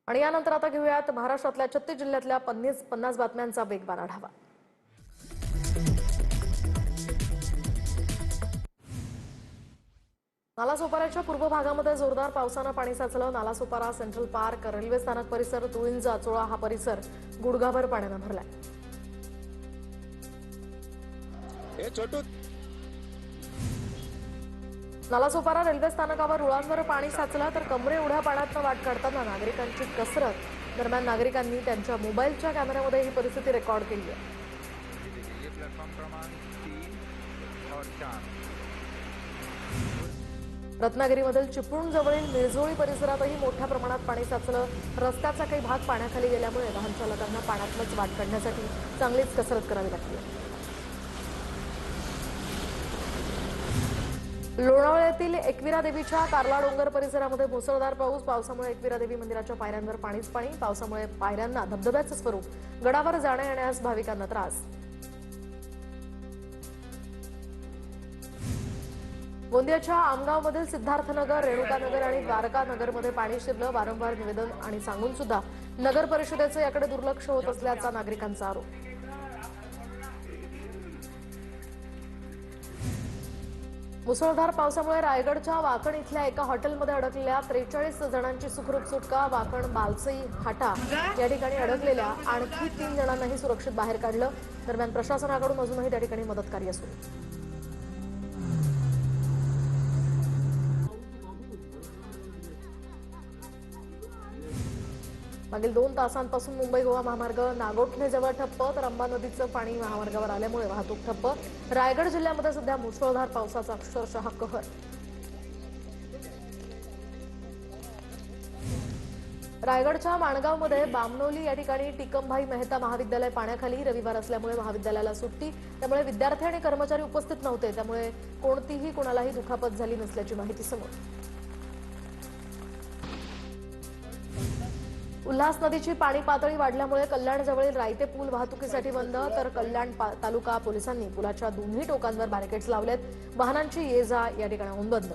आणि यानंतर आता घेऊयात महाराष्ट्रातल्या 36 जिल्ह्यातल्या 50 बातम्यांचा वेगवान आढावा। नालासोपाऱ्याच्या पूर्व भागामध्ये जोरदार पावसानं पाणी साचलं। नालासोपारा, सेंट्रल पार्क, रेल्वे स्थानक परिसर, तुळिंज, अचोळा हा परिसर गुडघाभर पाण्यानं भरलाय। नालासोपारा रेल्वे स्थानकावर रुळांवर पाणी साचलं तर कमरे एवढ्या पाण्यातनं वाट काढताना नागरिकांची कसरत। दरम्यान नागरिकांनी त्यांच्या मोबाईलच्या कॅमेऱ्यामध्ये ही परिस्थिती रेकॉर्ड केली आहे। रत्नागिरीमधील चिपळूण जवळील मिरजोळी परिसरातही मोठ्या प्रमाणात पाणी साचलं। रस्त्याचा काही भाग पाण्याखाली गेल्यामुळे वाहन चालकांना पाण्यातूनच वाट काढण्यासाठी चांगलीच कसरत करावी लागली। लोणावळ्यातील एकविरा देवीच्या कार्ला डोंगर परिसरामध्ये मुसळधार पावसामुळे एकविरा देवी मंदिराच्या पायऱ्यांवर पाणीच पाणी। पावसामुळे पायऱ्यांना धबधब्याचं स्वरूप, गडावर जाण्या येण्यास भाविकांना त्रास। गोंदियाच्या आमगावमधील सिद्धार्थनगर, रेणुकानगर आणि द्वारकानगरमध्ये पाणी शिरलं। वारंवार निवेदन आणि सांगून सुद्धा नगर परिषदेचं याकडे दुर्लक्ष होत असल्याचा नागरिकांचा आरोप। मुसळधार पावसामुळे रायगडच्या वाकण इथल्या एका हॉटेलमध्ये अडकलेल्या 43 जणांची सुखरूप सुटका। वाकण बालसई हाटा या ठिकाणी अडकलेल्या आणखी 3 जणांनाही सुरक्षित बाहेर काढलं। दरम्यान प्रशासनाकडून अजूनही त्या ठिकाणी मदतकार्य सुरू। मागील 2 तासांपासून मुंबई गोवा महामार्ग नागोठणेजवळ ठप्प, तर अंबा नदीचं पाणी महामार्गावर आल्यामुळे वाहतूक ठप्प। रायगड जिल्ह्यामध्ये सध्या मुसळधार पावसाचा अक्षरशः कहर। रायगडच्या माणगावमध्ये बामनोली या ठिकाणी टिकमभाई मेहता महाविद्यालय पाण्याखाली। रविवार असल्यामुळे महाविद्यालयाला सुट्टी, त्यामुळे विद्यार्थी आणि कर्मचारी उपस्थित नव्हते। त्यामुळे कोणालाही दुखापत झाली नसल्याची माहिती समोर। उल्हास नदीची पाणी पातळी वाढल्यामुळे कल्याणजवळील रायते पूल वाहतुकीसाठी बंद, तर कल्याण तालुका पोलिसांनी पुलाच्या दोन्ही टोकांवर बॅरिकेड्स लावलेत। वाहनांची ये जा या ठिकाणाहून बंद।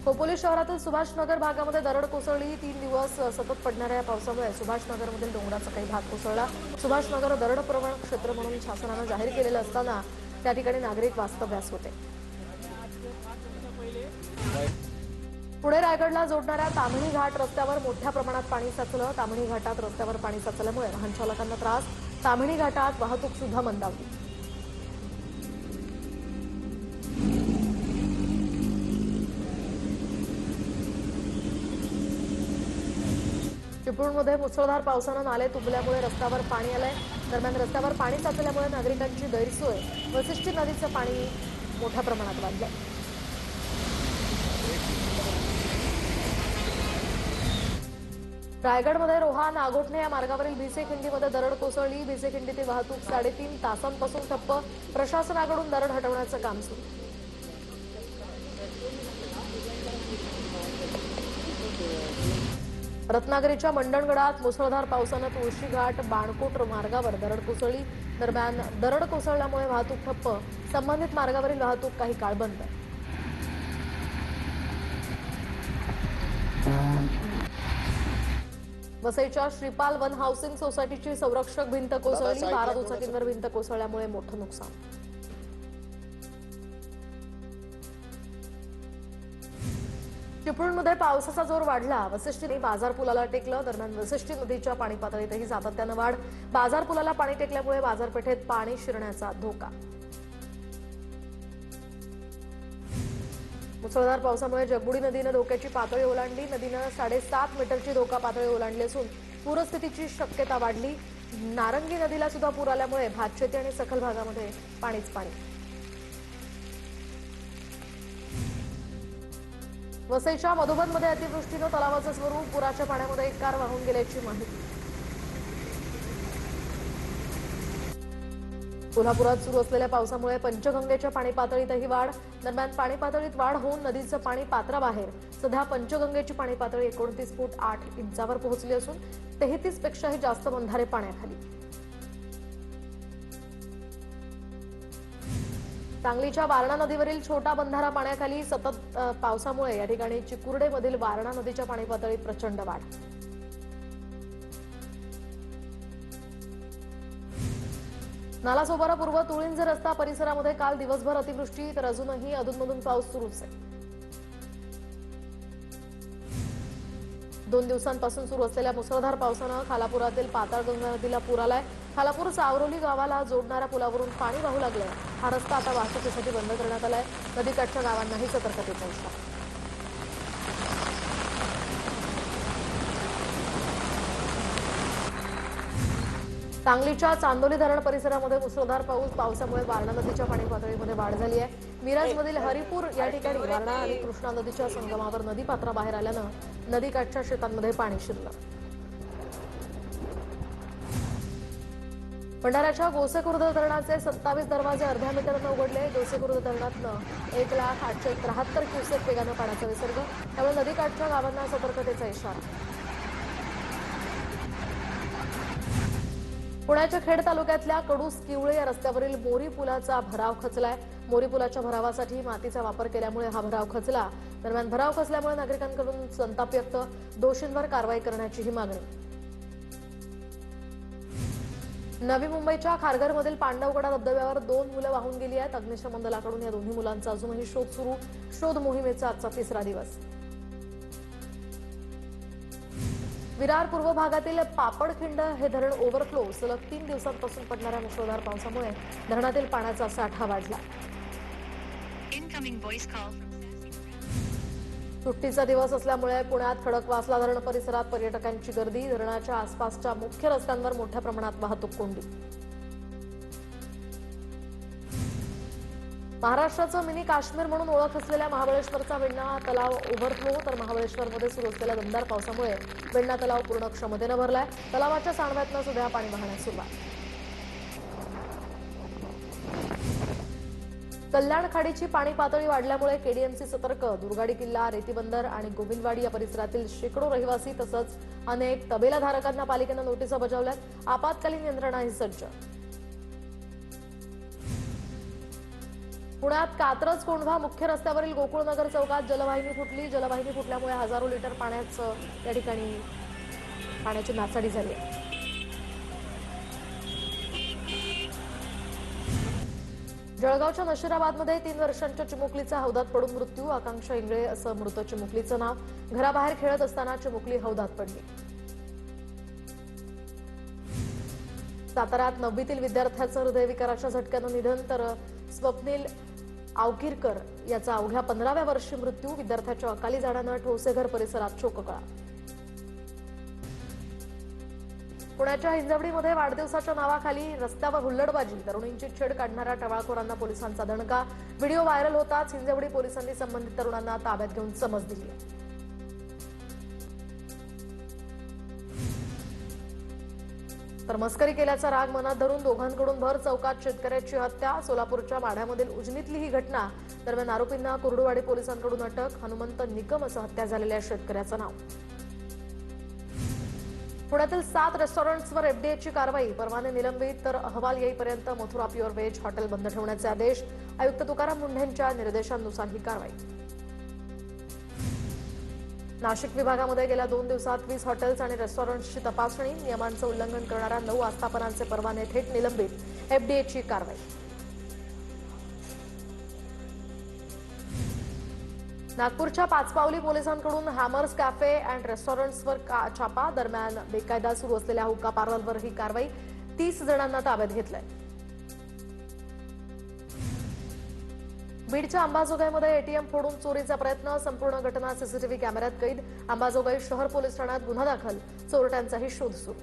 खोपोली शहरातील सुभाषनगर भागामध्ये दरड कोसळली। 3 दिवस सतत पडणाऱ्या पावसामुळे सुभाषनगरमधील डोंगराचा काही भाग कोसळला। सुभाषनगर दरडप्रवण क्षेत्र म्हणून शासनानं जाहीर केलेलं असताना त्या ठिकाणी नागरिक वास्तव्यास होते। पुणे रायगडला जोडणाऱ्या ताम्हिणी घाट रस्त्यावर मोठ्या प्रमाणात पाणी साचलं। ताम्हिणी घाटात रस्त्यावर पाणी साचल्यामुळे वाहन चालकांना त्रास। ताम्हिणी घाटात वाहतूक सुद्धा मंदावली। चिपळूणमध्ये मुसळधार पावसानं नाले तुंबल्यामुळे रस्त्यावर पाणी आलंय। दरम्यान रस्त्यावर पाणी साचल्यामुळे नागरिकांची गैरसोय। वसिष्ठी नदीचं पाणी मोठ्या प्रमाणात वाढलंय। रायगडमध्ये रोहा नागोठणे या मार्गावरील भिसेखिंडीमध्ये दरड कोसळली। भिसेखिंडीतील वाहतूक 3.5 तासांपासून ठप्प। प्रशासनाकडून दरड हटवण्याचं काम सुरू। रत्नागिरीच्या मंडणगडात मुसळधार पावसानं तुळशीघाट बाणकोट मार्गावर दरड कोसळली। दरम्यान दरड कोसळल्यामुळे वाहतूक ठप्प। संबंधित मार्गावरील वाहतूक काही काळ बंद। वसईच्या श्रीपाल वन हाऊसिंग सोसायटीची संरक्षक भिंत कोसळली। 12 दुचाकींवर भिंत कोसळल्यामुळे मोठं नुकसान। चिपळूणमध्ये पावसाचा जोर वाढला। वसिष्ठी बाजार पुलाला टेकलं। दरम्यान वसिष्ठी नदीच्या पाणी पातळीतही सातत्यानं वाढ। बाजार पुलाला पाणी टेकल्यामुळे बाजारपेठेत पाणी शिरण्याचा धोका। मुसळधार पावसामुळे जगबुडी नदीनं धोक्याची पातळी ओलांडली। नदीनं 7.5 मीटरची धोका पातळी ओलांडली असून पूरस्थितीची शक्यता वाढली। नारंगी नदीला सुद्धा पूर आल्यामुळे भातशेती आणि सखल भागामध्ये पाणीच पाणी। वसईच्या मधुबनमध्ये अतिवृष्टीनं तलावाचं स्वरूप। पुराच्या पाण्यामध्ये एक कार वाहून गेल्याची माहिती। कोल्हापुरात सुरू असलेल्या पावसामुळे पंचगंगेच्या पाणी पातळीतही वाढ। दरम्यान पाणी पातळीत वाढ होऊन नदीचं पाणी पात्राबाहेर। सध्या पंचगंगेची पाणी पातळी 29.8 इंचावर पोहोचली असून 33 पेक्षाही जास्त बंधारे पाण्याखाली। सांगलीच्या वारणा नदीवरील छोटा बंधारा पाण्याखाली सतत पावसामुळे या ठिकाणी चिकुर्डेमधील वारणा नदीच्या पाणी पातळीत प्रचंड वाढ। नालासोपारा पूर्व तुळिंज रस्ता परिसरामध्ये काल दिवसभर अतिवृष्टी तर अजूनही अधूनमधून पाऊस सुरूच आहे। 2 दिवसांपासून सुरू असलेल्या मुसळधार पावसानं खालापुरातील पाताळगंगा नदीला पूर आलाय। खालापूर सावरोली गावाला जोडणाऱ्या पुलावरून पाणी वाहू लागलंय। हा रस्ता आता वाहतुकीसाठी बंद करण्यात आलाय। नदीकाठच्या गावांनाही सतर्कतेचा इशारा। सांगलीच्या चांदोली धरण परिसरामध्ये मुसळधार पावसामुळे वारणा नदीच्या पाणी पातळीमध्ये वाढ झाली आहे। मिरजमधील हरिपूर या ठिकाणी वारणा आणि कृष्णा नदीच्या संगमावर नदी पात्राबाहेर आल्यानं नदीकाठच्या शेतांमध्ये पाणी शिरलं। भंडाऱ्याच्या गोसेखुर्द धरणाचे 27 दरवाजे अर्ध्या मीटरनं उघडले। गोसेखुर्द धरणातनं 1,08,73 क्युसेक वेगानं पाण्याचा विसर्ग, त्यामुळे नदीकाठच्या गावांना सतर्कतेचा इशारा। पुण्याच्या खेड तालुक्यातल्या कडूस किवळे या रस्त्यावरील मोरी पुलाचा भराव खचलाय। मोरी पुलाच्या भरावासाठी मातीचा वापर केल्यामुळे हा भराव खचला। दरम्यान भराव खचल्यामुळे नागरिकांकडून संताप व्यक्त, दोषींवर कारवाई करण्याचीही मागणी। नवी मुंबईच्या खारघरमधील पांडवकडा धबधब्यावर 2 मुलं वाहून गेली आहेत। अग्निशमन दलाकडून या दोन्ही मुलांचा अजूनही शोध सुरू। शोध मोहिमेचा आजचा 3रा दिवस। विरार पूर्व भागातील पापडखिंड हे धरण ओव्हरफ्लो, सलग 3 दिवसांपासून पडणाऱ्या मुसळधार पावसामुळे धरणातील पाण्याचा साठा वाढला। सुट्टीचा दिवस असल्यामुळे पुण्यात खडकवासला धरण परिसरात पर्यटकांची गर्दी। धरणाच्या आसपासच्या मुख्य रस्त्यांवर मोठ्या प्रमाणात वाहतूक कोंडी। महाराष्ट्राचं मिनी काश्मीर म्हणून ओळख असलेल्या महाबळेश्वरचा वेण्णा तलाव ओव्हरफ्लो, तर महाबळेश्वरमध्ये सुरू असलेल्या दमदार पावसामुळे वेण्णा तलाव पूर्ण क्षमतेनं भरलाय। तलावाच्या सांडव्यातनं सध्या पाणी वाहण्यास सुरुवात। कल्याण खाडीची पाणी पातळी वाढल्यामुळे केडीएमसी सतर्क। दुर्गाडी किल्ला, रेतीबंदर आणि गोविंदवाडी या परिसरातील शेकडो रहिवासी तसंच अनेक तबेलाधारकांना पालिकेनं नोटिसा बजावल्यात। आपत्कालीन यंत्रणाही सज्ज। पुण्यात कात्रज कोंढवा मुख्य रस्त्यावरील गोकुळनगर चौकात जलवाहिनी फुटली। जलवाहिनी फुटल्यामुळे हजारो लिटर पाण्याचं या ठिकाणी पाण्याची नासाडी झाली आहे। जळगावच्या नशिराबादमध्ये 3 वर्षांच्या चिमुकलीचा हौदात पडून मृत्यू। आकांक्षा इंगळे असं मृत चिमुकलीचं नाव। घराबाहेर खेळत असताना चिमुकली हौदात पडली। साताऱ्यात 9वीतील विद्यार्थ्याचं हृदयविकाराच्या झटक्यानं निधन, तर स्वप्नील आवकिरकर याचा अवघ्या 15व्या वर्षी मृत्यू। विद्यार्थ्याच्या अकाली जाण्यानं ठोसेघर परिसरात शोककळा। पुण्याच्या हिंजवडीमध्ये वाढदिवसाच्या नावाखाली रस्त्यावर हुल्लडबाजी, तरुणींची छेड काढणाऱ्या टवाळखोरांना पोलिसांचा दणका। व्हिडिओ व्हायरल होताच हिंजवडी पोलिसांनी संबंधित तरुणांना ताब्यात घेऊन समज दिली आहे। तर मस्करी केल्याचा राग मनात धरून दोघांकडून भर चौकात शेतकऱ्याची हत्या। सोलापूरच्या माढ्यामधील उजनीतली ही घटना। दरम्यान आरोपींना कुर्डुवाडी पोलिसांकडून अटक। हनुमंत निकम असं हत्या झालेल्या शेतकऱ्याचं नाव। पुण्यातील 7 रेस्टॉरंट्सवर एफडीएची कारवाई। परवाने निलंबित, तर अहवाल येईपर्यंत मथुरा प्युअर व्हेज हॉटेल बंद ठेवण्याचे आदेश। आयुक्त तुकाराम मुंढेंच्या निर्देशांनुसार ही कारवाई। नाशिक विभागामध्ये गेल्या 2 दिवसात 20 हॉटेल्स आणि रेस्टॉरंट्सची तपासणी। नियमांचं उल्लंघन करणाऱ्या 9 आस्थापनांचे परवाने थेट निलंबित। एफडीएची कारवाई। नागपूरच्या पाचपावली पोलिसांकडून हॅमर्स कॅफे अँड रेस्टॉरंट्सवर छापा। दरम्यान बेकायदा सुरू असलेल्या हुक्का पार्लरवर ही कारवाई। 30 जणांना ताब्यात घेतलंय। बीडच्या अंबाजोगाईमध्ये एटीएम फोडून चोरीचा प्रयत्न। संपूर्ण घटना सीसीटीव्ही कॅमेऱ्यात कैद। अंबाजोगाई शहर पोलीस ठाण्यात गुन्हा दाखल। चोरट्यांचाही शोध सुरू।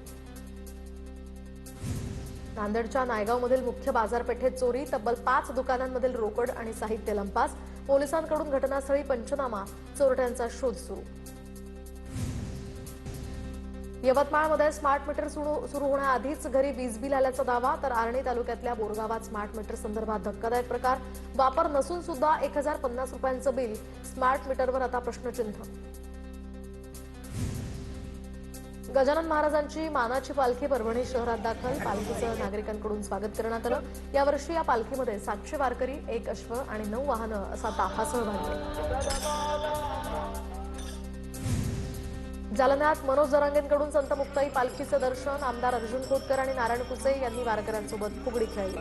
नांदेडच्या नायगावमधील मुख्य बाजारपेठेत चोरी। तब्बल 5 दुकानांमधील रोकड आणि साहित्य लंपास। पोलिसांकडून घटनास्थळी पंचनामा। चोरट्यांचा शोध सुरू। यवतमाळमध्ये स्मार्ट मीटर सुरू होण्याआधीच घरी वीज बिल आल्याचा दावा, तर आर्णी तालुक्यातल्या बोरगावात स्मार्ट मीटर संदर्भात धक्कादायक प्रकार। वापर नसून सुद्धा 1050 रुपयांचं बिल। स्मार्ट मीटरवर आता प्रश्नचिन्ह। गजानन महाराजांची मानाची पालखी परभणी शहरात दाखल. पालखीचं नागरिकांकडून स्वागत करण्यात आलं. यावर्षी या पालखीमध्ये 700 वारकरी, 1 अश्व आणि 9 वाहनं असा ताफा सहभागी आहे. जालन्यात मनोज जरांगेंकडून संत मुक्ताई पालखीचं दर्शन. आमदार अर्जुन खोतकर आणि नारायण कुचे यांनी वारकऱ्यांसोबत फुगडी खेळली.